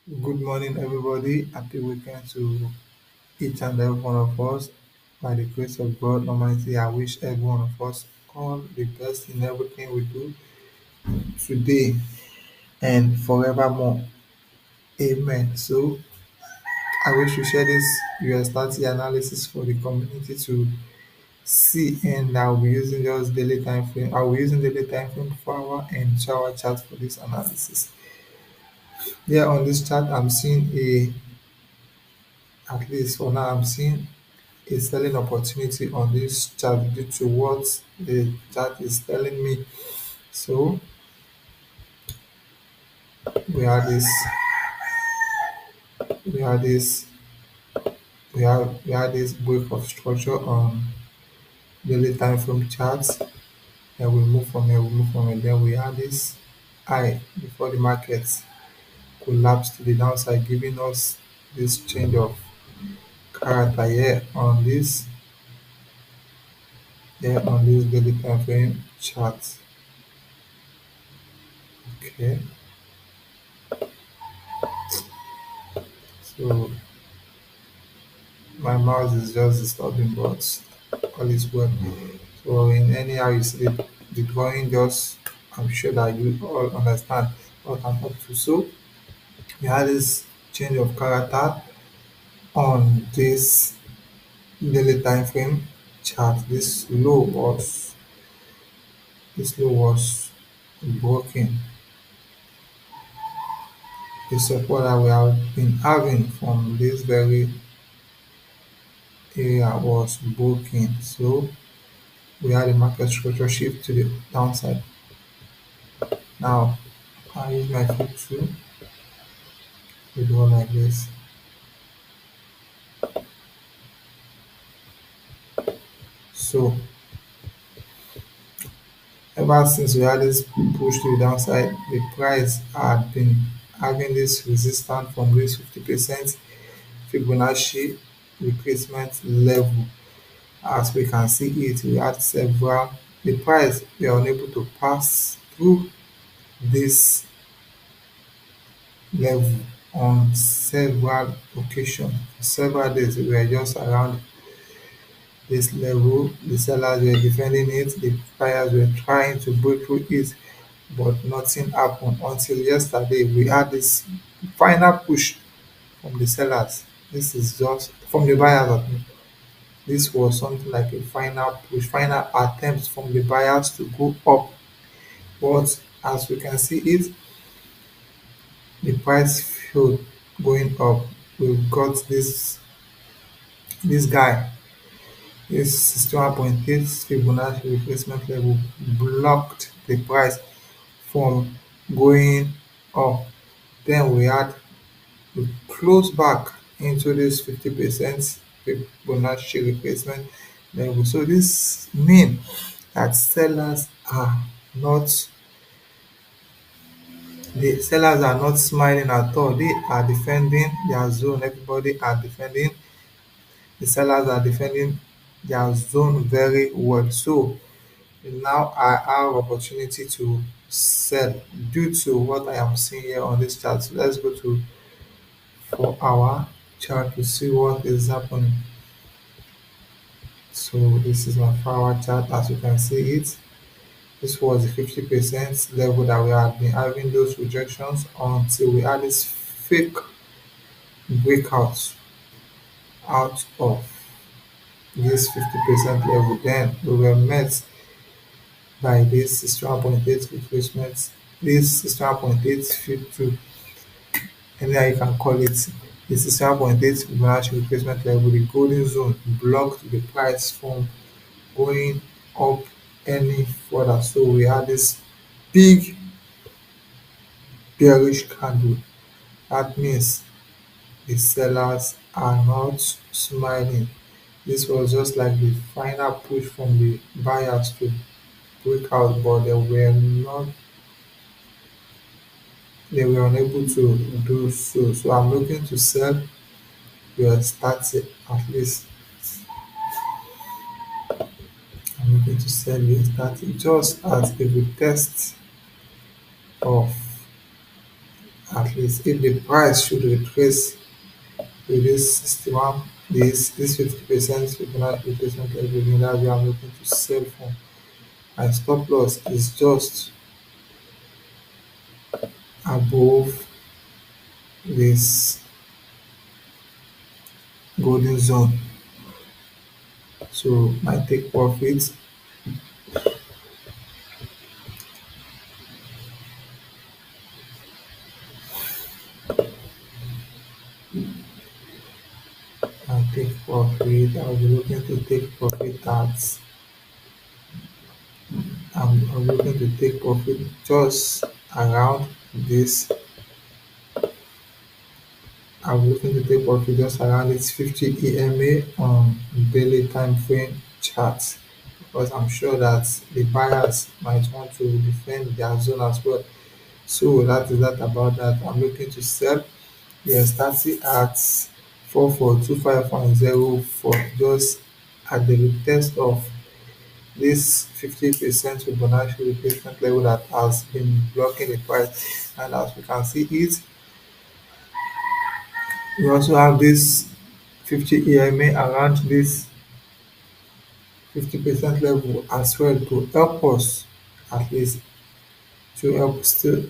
Good morning, everybody. Happy weekend to each and every one of us. By the grace of God Almighty, I wish every one of us all the best in everything we do today and forevermore. Amen. So, I wish to share this US30 analysis for the community to see, and I'll be using just daily time frame. I'll be using daily time frame 4 hour and 2 hour chart for this analysis. Here on this chart, I'm seeing at least for now, I'm seeing a selling opportunity on this chart due to what the chart is telling me. So we have this, we have this, we have this break of structure on daily time frame charts. Then we move from here, we move from here. Then we have this high before the market collapsed to the downside, giving us this change of character here on this daily time frame chart. Okay, so my mouse is just disturbing, but all is well. So in anyhow you see the drawing, just I'm sure that you all understand what I'm up to. So we had this change of character on this daily time frame chart. This low was broken. The support that we have been having from this very area was broken. So we had a market structure shift to the downside. Now I use my foot to draw like this. So ever since we had this push to the downside, the price had been having this resistance from this 50% Fibonacci retracement level. As we can see it, we had several, the price we are unable to pass through this level on several occasions. For several days, we were just around this level. The sellers were defending it, the buyers were trying to break through it, but nothing happened until yesterday. We had this final push from the sellers. This is just from the buyers. This was something like a final push, final attempt from the buyers to go up. But as we can see it, the price failed going up. We've got this guy, this 61.8 Fibonacci retracement level blocked the price from going up. Then we close back into this 50% Fibonacci retracement level. So this means that not sellers are not smiling at all. They are defending their zone. Everybody are defending, the sellers are defending their zone very well. So now I have opportunity to sell due to what I am seeing here on this chart. So let's go to 4 hour chart to see what is happening. So this is my 4 hour chart. As you can see it, this was the 50% level that we had been having those rejections until we had this fake breakout out of this 50% level. Then we were met by this 61.8 retracement, this 61.8 fit to anyhow you can call it. This is 7.8 Fibonacci retracement level. The golden zone blocked the price from going up any further. So we had this big bearish candle. That means the sellers are not smiling. This was just like the final push from the buyers to break out, but they were unable to do so. So I'm looking to sell US30 at least. I'm looking to sell US30 just as a retest of At least if the price should retrace to this 61, this 50% Fibonacci retracement level again, that's where I'm looking to sell from. My stop loss is just above this golden zone. So my take profit, I'll be looking to take profit at I'm looking to take profit just around this. I'm looking to take profit just around this 50 EMA on daily time frame chart, because I'm sure that the buyers might want to defend their zone as well. So that is that about that. I'm looking to sell US30 at 442510 for just at the retest of this 50% Fibonacci retracement level that has been blocking the price. And as we can see it, we also have this 50 EMA around this 50% level as well to help us, at least to help us to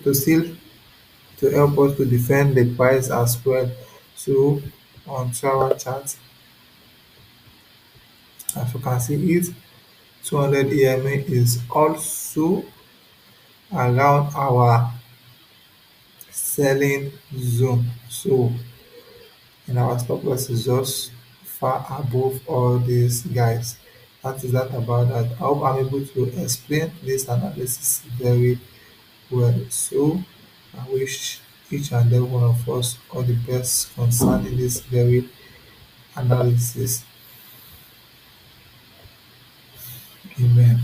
defend the price as well. So on our chart, as you can see it, 200 EMA is also around our selling zone. So and our stop loss is just far above all these guys. That is that about that. I hope I'm able to explain this analysis very well. So I wish each and every one of us all the best concerning this very analysis. Amen.